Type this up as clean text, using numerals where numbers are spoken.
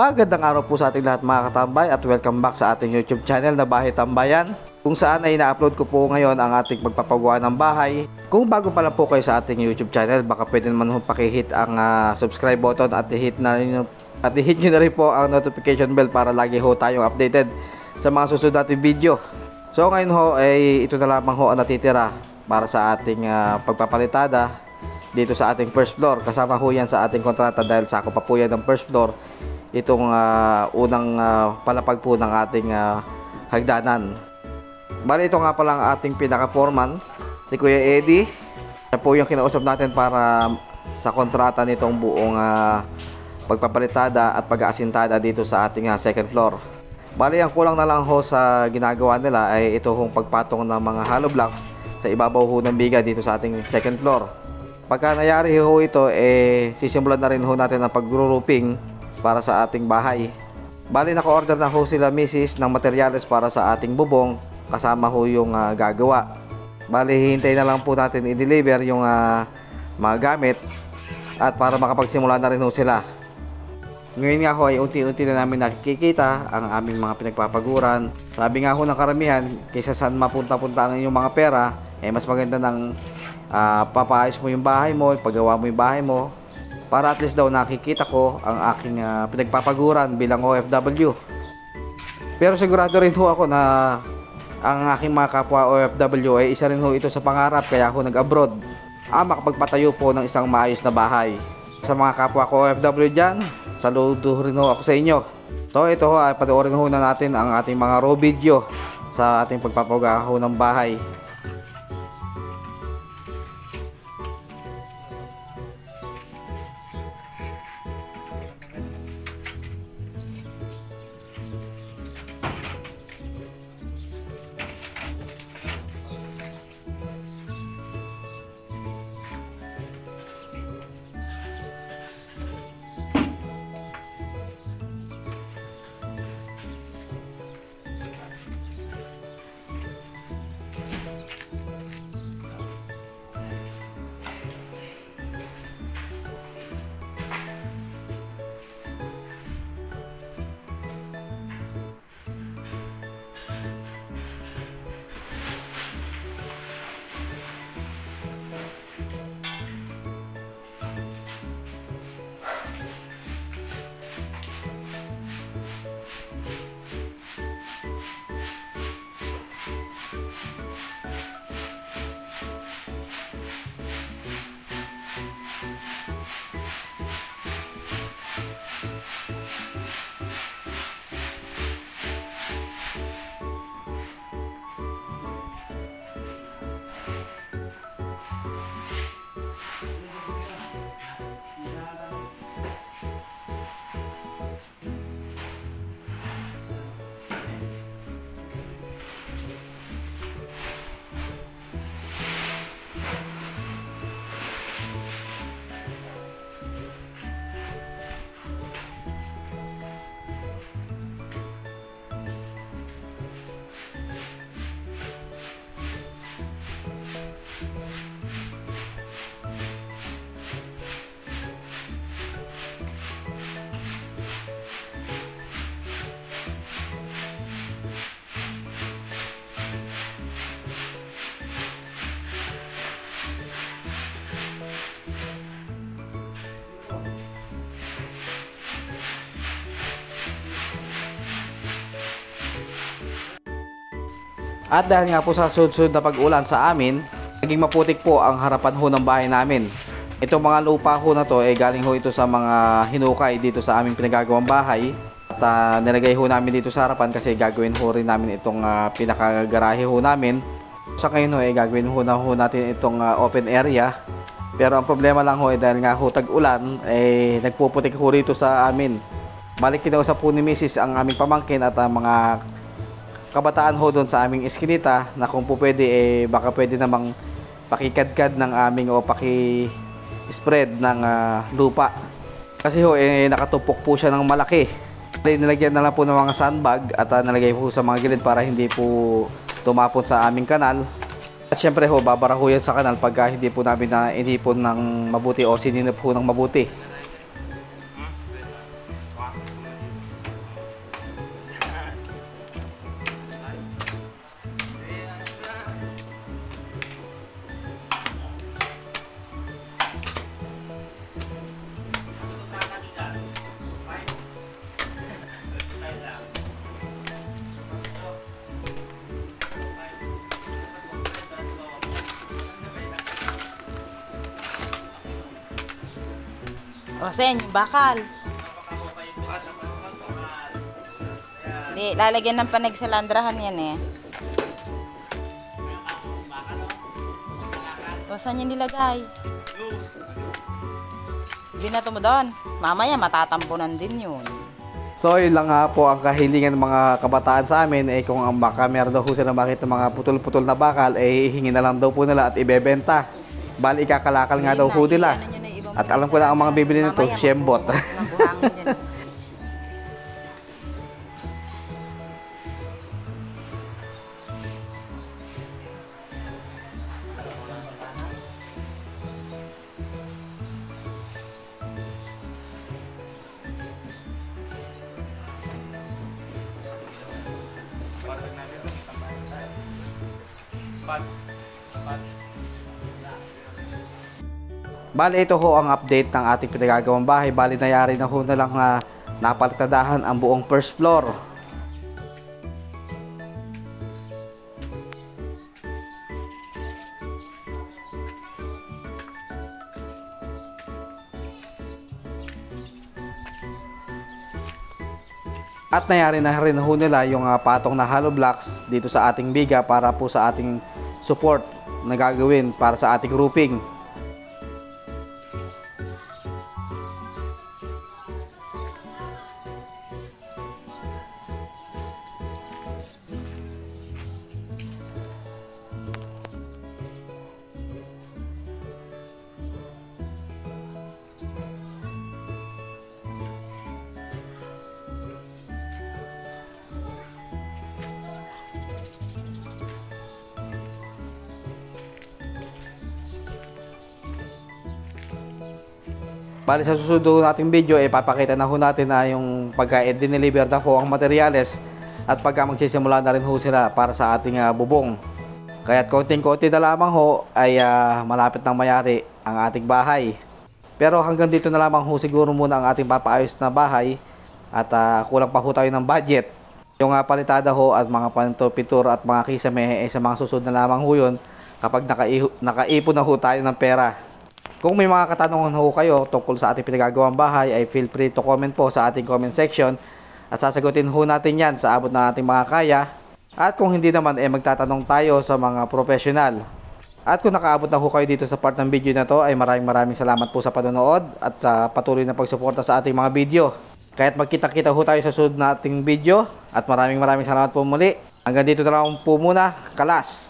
Magandang araw po sa ating lahat mga katambay at welcome back sa ating YouTube channel na Bahay Tambayan, kung saan ay na-upload ko po ngayon ang ating pagpapagawa ng bahay. Kung bago pa lang po kayo sa ating YouTube channel, baka pwede naman po pakihit ang subscribe button at i-hit nyo na rin po ang notification bell para lagi ho tayong updated sa mga susunod nating video. So ngayon ho ay ito na lamang ho ang natitira para sa ating pagpapalitada dito sa ating first floor. Kasama ho yan sa ating kontrata dahil sako pa po yan ng first floor itong unang palapag po ng ating hagdanan. Bali ito nga pala ang ating pinaka-foreman, si Kuya Eddie. Siya po yung kinausap natin para sa kontrata nitong buong pagpapalitada at pag-aasintada dito sa ating second floor. Bali ang kulang na lang ho sa ginagawa nila ay ito hong pagpatong ng mga hollow blocks sa ibabaw ho ng biga dito sa ating second floor. Pagka nangyari ho ito, sisimulan na rin ho natin ang pag-roofing para sa ating bahay. Bali naka-order na ho sila misis ng materyales para sa ating bubong, kasama ho yung gagawa. Bali hihintay na lang po natin i-deliver yung mga gamit at para makapagsimula na rin ho sila. Ngayon nga ho ay unti-unti na namin nakikita ang aming mga pinagpapaguran. Sabi nga ho ng karamihan, kaysa saan mapunta-punta ang inyong mga pera, mas maganda ng papaayos mo yung bahay mo, ipagawa mo yung bahay mo, para at least daw nakikita ko ang aking pinagpapaguran bilang OFW. Pero sigurado rin ho ako na ang aking mga kapwa OFW ay isa rin ho ito sa pangarap, kaya ako nag-abroad makapagpatayo po ng isang maayos na bahay. Sa mga kapwa ko OFW dyan, saludo rin ho ako sa inyo. So ito ho, panoorin ho na natin ang ating mga raw video sa ating pagpapagawa ho ng bahay. At dahil nga po sa sunod-sunod na pag-ulan sa amin, naging maputik po ang harapan ho ng bahay namin. Itong mga lupa ho na to galing ho ito sa mga hinukay dito sa aming pinagagawang bahay. At nilagay ho namin dito sa harapan kasi gagawin ho rin namin itong pinakagarahe ho namin. Sa ngayon ho gagawin ho natin itong open area. Pero ang problema lang ho dahil nga ho tag-ulan nagpuputik ho rito sa amin. Balik kinausap po ni Mrs. ang aming pamangkin at mga kabataan ho doon sa aming iskinita na kung po pwede baka pwede namang pakikadkad ng aming o paki-spread ng lupa. Kasi ho nakatupok po siya ng malaki. Nilagyan na lang po ng mga sandbag at nalagay po sa mga gilid para hindi po tumapon sa aming kanal. At syempre ho, babara ho yan sa kanal pagka hindi po namin na inipon ng mabuti o sininip ho ng mabuti. O, sen, yung bakal. Hindi, lalagyan ng panagsalandrahan yan eh. O, saan yung nilagay? Binato mo doon. Mamaya matatampunan din yun. So yun lang nga po ang kahilingan ng mga kabataan sa amin kung ang baka meron daw sila makita mga putol-putol na bakal hihingi na lang daw po nila at ibebenta. Bali ikakalakal nga daw po nila. At alam ko na ang mga bibili nito, siyembot. Bali ito ho ang update ng ating pinagagawang bahay. Bali nayari na ho na lang napalitadahan ang buong first floor. At nayari na rin ho nila yung patong na hollow blocks dito sa ating biga para po sa ating support na gagawin para sa ating roofing. Bali sa susunod nating video papakita na ho natin na yung pagka-deliver na po ang materyales at pagka magsisimula na rin ho sila para sa ating bubong. Kaya't konting-konti na lamang ho ay malapit nang mayari ang ating bahay. Pero hanggang dito na lamang ho siguro muna ang ating papaayos na bahay at kulang pa ho tayo ng budget. Yung palitada ho at mga pintura at mga kisame sa mga susunod na lamang ho yun kapag nakaipon na ho tayo ng pera. Kung may mga katanungan ho kayo tungkol sa ating pinagagawang bahay ay feel free to comment po sa ating comment section at sasagutin ho natin yan sa abot ng ating mga kaya. At kung hindi naman magtatanong tayo sa mga profesional. At kung nakaabot na ho kayo dito sa part ng video na to ay maraming salamat po sa panonood at sa patuloy na pagsuporta sa ating mga video. Kaya't magkita-kita ho tayo sa sunod na ating video at maraming salamat po muli. Hanggang dito na lang po muna. Kalas!